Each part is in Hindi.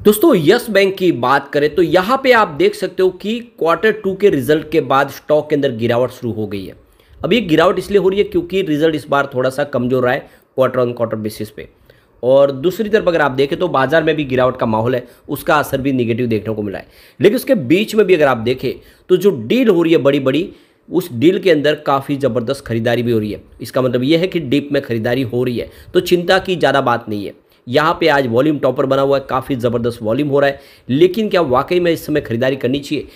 दोस्तों यस बैंक की बात करें तो यहाँ पे आप देख सकते हो कि क्वार्टर टू के रिजल्ट के बाद स्टॉक के अंदर गिरावट शुरू हो गई है। अब ये गिरावट इसलिए हो रही है क्योंकि रिजल्ट इस बार थोड़ा सा कमजोर रहा है क्वार्टर ऑन क्वार्टर बेसिस पे। और दूसरी तरफ अगर आप देखें तो बाजार में भी गिरावट का माहौल है, उसका असर भी निगेटिव देखने को मिला है। लेकिन उसके बीच में भी अगर आप देखें तो जो डील हो रही है बड़ी बड़ी, उस डील के अंदर काफ़ी ज़बरदस्त खरीदारी भी हो रही है। इसका मतलब ये है कि डीप में खरीदारी हो रही है, तो चिंता की ज़्यादा बात नहीं है। यहाँ पे आज वॉल्यूम टॉपर बना हुआ है, काफ़ी ज़बरदस्त वॉल्यूम हो रहा है। लेकिन क्या वाकई में इस समय खरीदारी करनी चाहिए?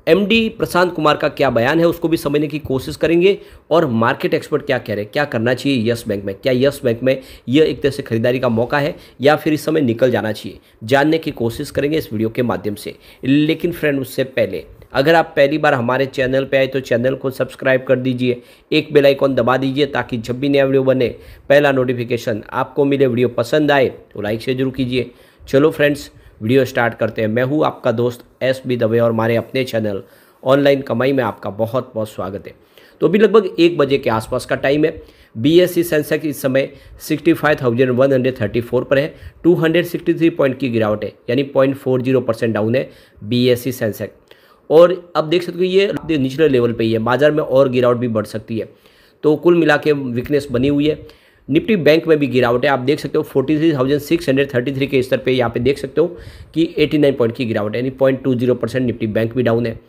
एमडी प्रशांत कुमार का क्या बयान है उसको भी समझने की कोशिश करेंगे, और मार्केट एक्सपर्ट क्या कह रहे हैं, क्या करना चाहिए यस बैंक में। क्या यस बैंक में यह एक तरह से खरीदारी का मौका है या फिर इस समय निकल जाना चाहिए, जानने की कोशिश करेंगे इस वीडियो के माध्यम से। लेकिन फ्रेंड उससे पहले अगर आप पहली बार हमारे चैनल पे आए तो चैनल को सब्सक्राइब कर दीजिए, एक बेल आइकॉन दबा दीजिए ताकि जब भी नया वीडियो बने पहला नोटिफिकेशन आपको मिले। वीडियो पसंद आए तो लाइक शेयर जरूर कीजिए। चलो फ्रेंड्स वीडियो स्टार्ट करते हैं। मैं हूँ आपका दोस्त SB दवे और हमारे अपने चैनल ऑनलाइन कमाई में आपका बहुत बहुत स्वागत है। तो अभी लगभग 1 बजे के आसपास का टाइम है। BSE सेंसेक्स इस समय 65,134 पर है। 263 पॉइंट की गिरावट है, यानी 0.40% डाउन है BSE सेंसेक्स। और अब देख सकते हो ये निचले लेवल पे ही है, बाजार में और गिरावट भी बढ़ सकती है। तो कुल मिला के वीकनेस बनी हुई है। निफ्टी बैंक में भी गिरावट है, आप देख सकते हो 43,633 के स्तर पे यहाँ पे देख सकते हो कि 89 पॉइंट की गिरावट है, यानी 0.20% निफ्टी बैंक भी डाउन है।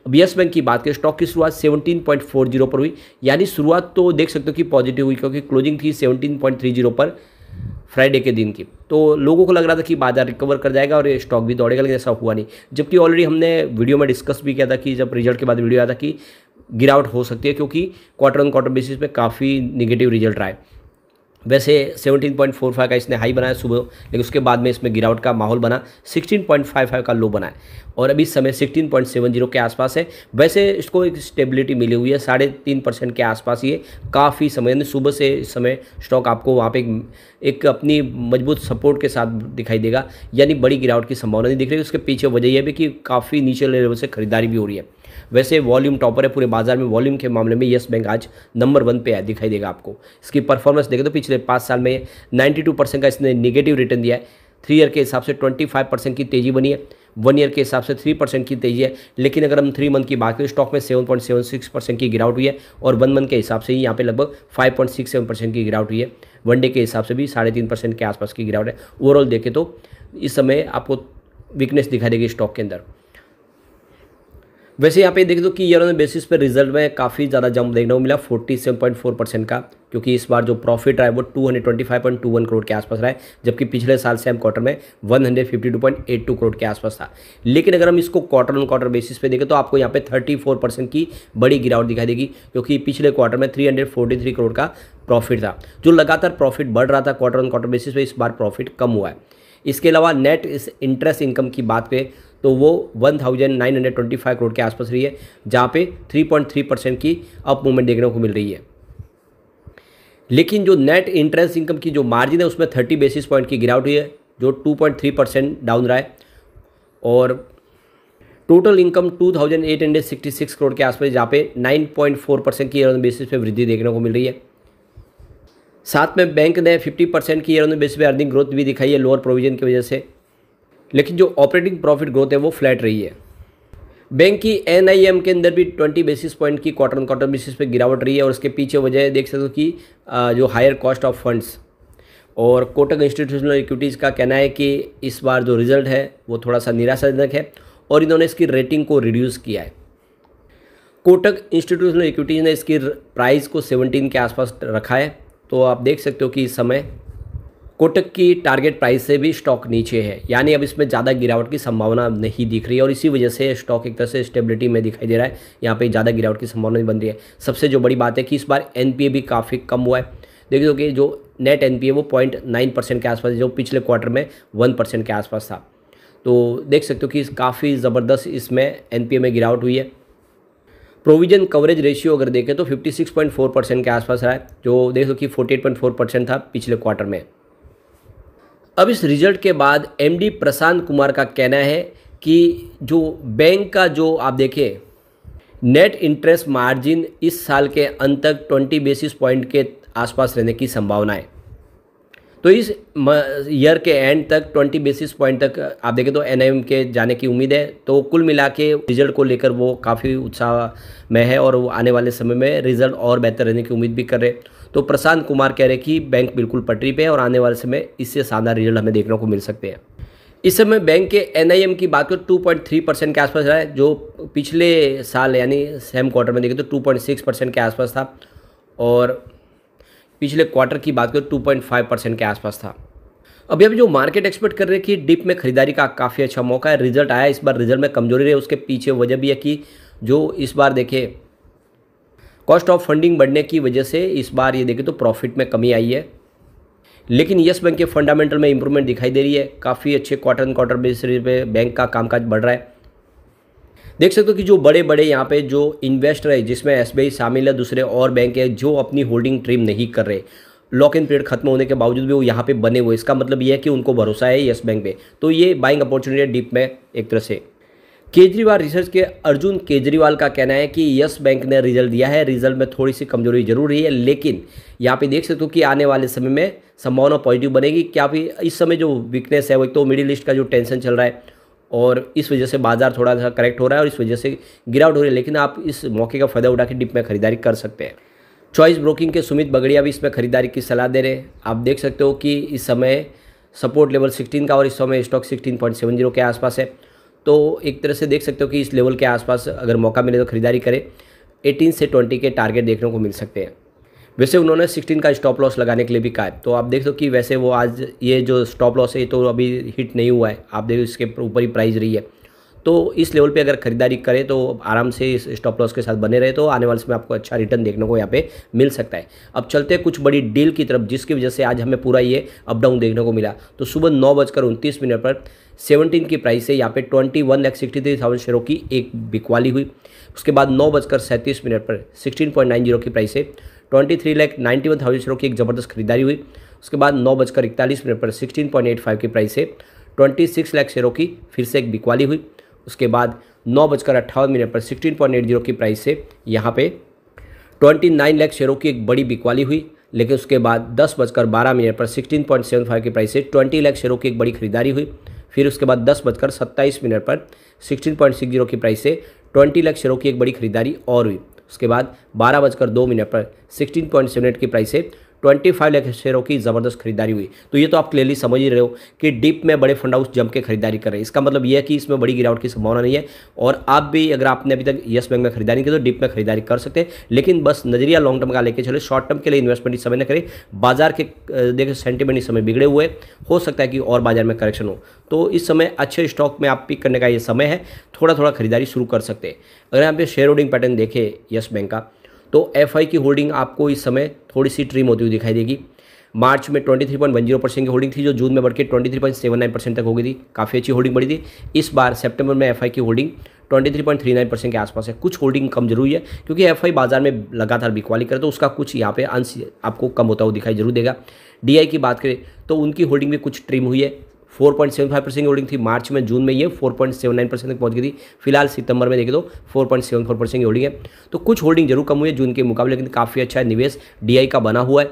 अब यस बैंक की बात करें, स्टॉक की शुरुआत 17.40 पर हुई, यानी शुरुआत तो देख सकते हो कि पॉजिटिव हुई क्योंकि क्लोजिंग थी 17.30 पर फ्राइडे के दिन की। तो लोगों को लग रहा था कि बाजार रिकवर कर जाएगा और ये स्टॉक भी दौड़ेगा, लेकिन ऐसा हुआ नहीं। जबकि ऑलरेडी हमने वीडियो में डिस्कस भी किया था कि जब रिजल्ट के बाद वीडियो आया था कि गिरावट हो सकती है क्योंकि क्वार्टर ऑन क्वार्टर बेसिस पे काफ़ी निगेटिव रिजल्ट रहा है। वैसे 17.45 का इसने हाई बनाया सुबह, लेकिन उसके बाद में इसमें गिरावट का माहौल बना, 16.55 का लो बना है और अभी समय 16.70 के आसपास है। वैसे इसको एक स्टेबिलिटी मिली हुई है 3.5% के आसपास। ये काफ़ी समय सुबह से इस समय स्टॉक आपको वहाँ पे एक अपनी मजबूत सपोर्ट के साथ दिखाई देगा, यानी बड़ी गिरावट की संभावना नहीं दिख रही। उसके पीछे वजह यह भी कि काफ़ी नीचे लेवल से खरीदारी भी हो रही है। वैसे वॉल्यूम टॉपर है पूरे बाजार में, वॉल्यूम के मामले में यस बैंक आज नंबर 1 पे है, दिखाई देगा आपको। इसकी परफॉर्मेंस देखें तो पिछले 5 साल में 92% का इसने निगेटिव रिटर्न दिया है। 3 ईयर के हिसाब से 25% की तेज़ी बनी है, 1 ईयर के हिसाब से 3% की तेज़ी है। लेकिन अगर हम 3 मंथ की बात करें, स्टॉक में 7.76% की गिरावट हुई है और 1 मंथ के हिसाब से ही यहाँ पे लगभग 5.67% की गिरावट हुई है। 1 डे के हिसाब से भी 3.5% के आसपास की गिरावट है। ओवरऑल देखें तो इस समय आपको वीकनेस दिखाई देगी स्टॉक के अंदर। वैसे यहाँ पे देख दो कि ईयर ऑन बेसिस पे रिजल्ट में काफ़ी ज़्यादा जंप देखने को मिला 47.4% का, क्योंकि इस बार जो प्रॉफिट रहा है वो 225.21 करोड़ के आसपास रहा है, जबकि पिछले साल सेम क्वार्टर में 152.82 करोड़ के आसपास था। लेकिन अगर हम इसको क्वार्टर ऑन क्वार्टर बेसिस पे देखें तो आपको यहाँ पे 34% की बड़ी गिरावट दिखाई देगी, क्योंकि पिछले क्वार्टर में 343 करोड़ का प्रॉफिट था। जो लगातार प्रॉफिट बढ़ रहा था क्वार्टर ऑन क्वार्टर बेसिस पे, इस बार प्रॉफिट कम हुआ है। इसके अलावा नेट इंटरेस्ट इनकम की बात करें तो वो 1925 करोड़ के आसपास रही है, जहाँ पे 3.3% की अप मूवमेंट देखने को मिल रही है। लेकिन जो नेट इंटरेस्ट इनकम की जो मार्जिन है उसमें 30 बेसिस पॉइंट की गिरावट हुई है, जो 2.3% डाउन रहा है। और टोटल इनकम 2866 करोड़ के आसपास, जहाँ पे 9.4% की ईयर ऑन बेसिस पे वृद्धि देखने को मिल रही है। साथ में बैंक ने 50% की ईयर ऑन बेसिस पे अर्निंग ग्रोथ भी दिखाई है लोअर प्रोविजन की वजह से। लेकिन जो ऑपरेटिंग प्रॉफिट ग्रोथ है वो फ्लैट रही है। बैंक की NIM के अंदर भी 20 बेसिस पॉइंट की क्वार्टर ऑन क्वार्टर बेसिस पे गिरावट रही है, और उसके पीछे वजह देख सकते हो कि जो हायर कॉस्ट ऑफ फंड्स। और कोटक इंस्टीट्यूशनल इक्विटीज़ का कहना है कि इस बार जो रिजल्ट है वो थोड़ा सा निराशाजनक है और इन्होंने इसकी रेटिंग को रिड्यूस किया है। कोटक इंस्टीट्यूशनल इक्विटीज़ ने इसकी प्राइस को 17 के आसपास रखा है। तो आप देख सकते हो कि इस समय कोटक की टारगेट प्राइस से भी स्टॉक नीचे है, यानी अब इसमें ज़्यादा गिरावट की संभावना नहीं दिख रही है, और इसी वजह से स्टॉक एक तरह से स्टेबिलिटी में दिखाई दे रहा है। यहाँ पे ज़्यादा गिरावट की संभावना नहीं बन रही है। सबसे जो बड़ी बात है कि इस बार NPA भी काफ़ी कम हुआ है। देखिए कि जो नेट NPA वो 0.9% के आसपास, जो पिछले क्वार्टर में 1% के आसपास था। तो देख सकते हो कि काफ़ी ज़बरदस्त इसमें NPA में गिरावट हुई है। प्रोविजन कवरेज रेशियो अगर देखें तो 56.4% के आसपास रहा है, जो देख लो कि 48.4% था पिछले क्वार्टर में। अब इस रिजल्ट के बाद MD प्रशांत कुमार का कहना है कि जो बैंक का जो आप देखें नेट इंटरेस्ट मार्जिन इस साल के अंत तक 20 बेसिस पॉइंट के आसपास रहने की संभावना है। तो इस ईयर के एंड तक 20 बेसिस पॉइंट तक आप देखें तो एनआईएम के जाने की उम्मीद है। तो कुल मिला के रिजल्ट को लेकर वो काफ़ी उत्साह में है और वो आने वाले समय में रिजल्ट और बेहतर रहने की उम्मीद भी कर रहे हैं। तो प्रशांत कुमार कह रहे हैं कि बैंक बिल्कुल पटरी पे है और आने वाले समय इससे शानदार रिजल्ट हमें देखने को मिल सकते हैं। इस समय बैंक के एनआईएम की बात करें 2.3% के आसपास रहा है, जो पिछले साल यानी सेम क्वार्टर में देखें तो 2.6% के आसपास था और पिछले क्वार्टर की बात करें 2.5% के आसपास था। अभी जो मार्केट एक्सपेक्ट कर रहे हैं कि डिप में खरीदारी का काफ़ी अच्छा मौका है। रिजल्ट आया, इस बार रिजल्ट में कमजोरी रही, उसके पीछे वजह भी है कि जो इस बार देखें कॉस्ट ऑफ फंडिंग बढ़ने की वजह से इस बार ये देखें तो प्रॉफिट में कमी आई है। लेकिन येस बैंक के फंडामेंटल में इंप्रूवमेंट दिखाई दे रही है। काफ़ी अच्छे क्वार्टर ऑन क्वार्टर बेसिस पे बैंक का कामकाज बढ़ रहा है। देख सकते हो कि जो बड़े बड़े यहाँ पे जो इन्वेस्टर है, जिसमें एसबीआई शामिल है, दूसरे और बैंक है जो अपनी होल्डिंग ट्रिम नहीं कर रहे, लॉक इन पीरियड खत्म होने के बावजूद भी वो यहाँ पे बने हुए, इसका मतलब ये है कि उनको भरोसा है येस बैंक पे। तो ये बाइंग अपॉर्चुनिटी है डीप में एक तरह से। केजरीवाल रिसर्च के अर्जुन केजरीवाल का कहना है कि येस बैंक ने रिजल्ट दिया है, रिजल्ट में थोड़ी सी कमजोरी जरूर रही है, लेकिन यहाँ पे देख सकते हो कि आने वाले समय में संभावना पॉजिटिव बनेगी। क्या भी इस समय जो वीकनेस है वो एक तो मिडिल ईस्ट का जो टेंशन चल रहा है और इस वजह से बाजार थोड़ा सा करेक्ट हो रहा है और इस वजह से गिरावट हो रही है, लेकिन आप इस मौके का फायदा उठा के डिप में खरीदारी कर सकते हैं। चॉइस ब्रोकिंग के सुमित बगड़िया भी इसमें खरीदारी की सलाह दे रहे हैं। आप देख सकते हो कि इस समय सपोर्ट लेवल 16 का और इस समय स्टॉक 16.70 के आसपास है। तो एक तरह से देख सकते हो कि इस लेवल के आसपास अगर मौका मिले तो खरीदारी करें। 18 से 20 के टारगेट देखने को मिल सकते हैं। वैसे उन्होंने 16 का स्टॉप लॉस लगाने के लिए भी कहा है। तो आप देख सकते हो कि वैसे वो आज ये जो स्टॉप लॉस है ये तो अभी हिट नहीं हुआ है, आप देखो इसके ऊपर ही प्राइस रही है। तो इस लेवल पे अगर खरीदारी करें तो आराम से इस स्टॉप लॉस के साथ बने रहे तो आने वाले समय आपको अच्छा रिटर्न देखने को यहाँ पे मिल सकता है। अब चलते हैं कुछ बड़ी डील की तरफ, जिसकी वजह से आज हमें पूरा ये अप डाउन देखने को मिला। तो सुबह 9:29 पर 17 की प्राइस से यहाँ पे 21,63,000 शेयरों की एक बिकवाली हुई। उसके बाद 9:37 पर 16.90 की प्राइस से 23,91,000 शेयरों की एक ज़बरदस्त खरीदारी हुई। उसके बाद 9:41 पर 16.85 की प्राइस से 26 लाख शेयरों की फिर से एक बिकवाली हुई। उसके बाद 9:58 पर 16.80 की प्राइस से यहाँ पे 29 लाख शेयरों की एक बड़ी बिकवाली हुई। लेकिन उसके बाद 10:12 पर 16.75 की प्राइस से 20 लाख शेयरों की एक बड़ी खरीदारी हुई। फिर उसके बाद 10:27 पर 16.60 की प्राइस से 20 लाख शेयरों की एक बड़ी खरीदारी और हुई। उसके बाद 12:02 पर 16.78 की प्राइस से 25 लाख शेयरों की ज़बरदस्त खरीदारी हुई। तो ये तो आप क्लियरली समझ ही रहे हो कि डिप में बड़े फंड हाउस जम के खरीदारी कर रहे हैं। इसका मतलब ये है कि इसमें बड़ी गिरावट की संभावना नहीं है और आप भी अगर आपने अभी तक येस बैंक में खरीदारी की तो डिप में खरीदारी कर सकते हैं। लेकिन बस नजरिया लॉन्ग टर्म का लेके चले, शॉर्ट टर्म के लिए इन्वेस्टमेंट इस समय न करें। बाजार के देखिए सेंटिमेंट इस समय बिगड़े हुए, हो सकता है कि और बाजार में करेक्शन हो। तो इस समय अच्छे स्टॉक में आप पिक करने का ये समय है, थोड़ा थोड़ा खरीदारी शुरू कर सकते हैं। अगर यहाँ पे शेयर होल्डिंग पैटर्न देखें येस बैंक का, तो एफआई की होल्डिंग आपको इस समय थोड़ी सी ट्रिम होती हुई दिखाई देगी। मार्च में 23.10% की होल्डिंग थी जो जून में बढ़ के 23.79% तक हो गई थी, काफ़ी अच्छी होल्डिंग बढ़ी थी। इस बार सितंबर में एफआई की होल्डिंग 23.39% के आसपास है। कुछ होल्डिंग कम जरूर है क्योंकि एफआई बाजार में लगातार बिकवाली करे तो उसका कुछ यहाँ पे अंश आपको कम होता हुआ दिखाई जरूर देगा। डीआई की बात करें तो उनकी होल्डिंग भी कुछ ट्रिम हुई है। 4.75% की होल्डिंग थी मार्च में, जून में ये 4.79% तक पहुंच गई थी। फिलहाल सितंबर में देखें तो 4.74% की होल्डिंग है। तो कुछ होल्डिंग जरूर कम हुई है जून के मुकाबले, लेकिन काफ़ी अच्छा निवेश डीआई का बना हुआ है।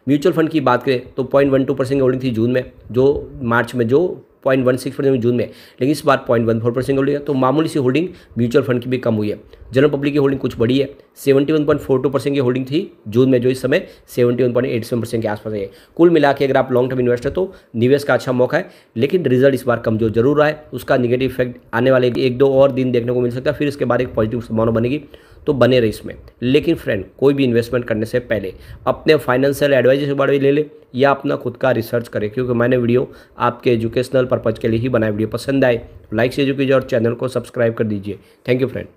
म्यूचुअल फंड की बात करें तो 0.12% की होल्डिंग थी जून में, जो मार्च में जो 0.16% जून में, लेकिन इस बार 0.14% की होल्डिंग है। तो मामूली सी होल्डिंग म्यूचुअल फंड की भी कम हुई है। जनरल पब्लिक की होल्डिंग कुछ बड़ी है, 71.42% की होल्डिंग थी जून में, जो इस समय 71.87% के आसपास है। कुल मिला के अगर आप लॉन्ग टर्म इन्वेस्टर तो निवेश का अच्छा मौका है, लेकिन रिजल्ट इस बार कमजोर जरूर रहा है। उसका निगेटिव इफेक्ट आने वाले 1-2 और दिन देखने को मिल सकता है, फिर इसके बाद एक पॉजिटिव संभावना बनेगी। तो बने रहे इसमें। लेकिन फ्रेंड, कोई भी इन्वेस्टमेंट करने से पहले अपने फाइनेंशियल एडवाइजर से बारे ले ले या अपना खुद का रिसर्च करें, क्योंकि मैंने वीडियो आपके एजुकेशनल पर्पज़ के लिए ही बनाया। वीडियो पसंद आए लाइक शेयर कीजिए और चैनल को सब्सक्राइब कर दीजिए। Thank you friend.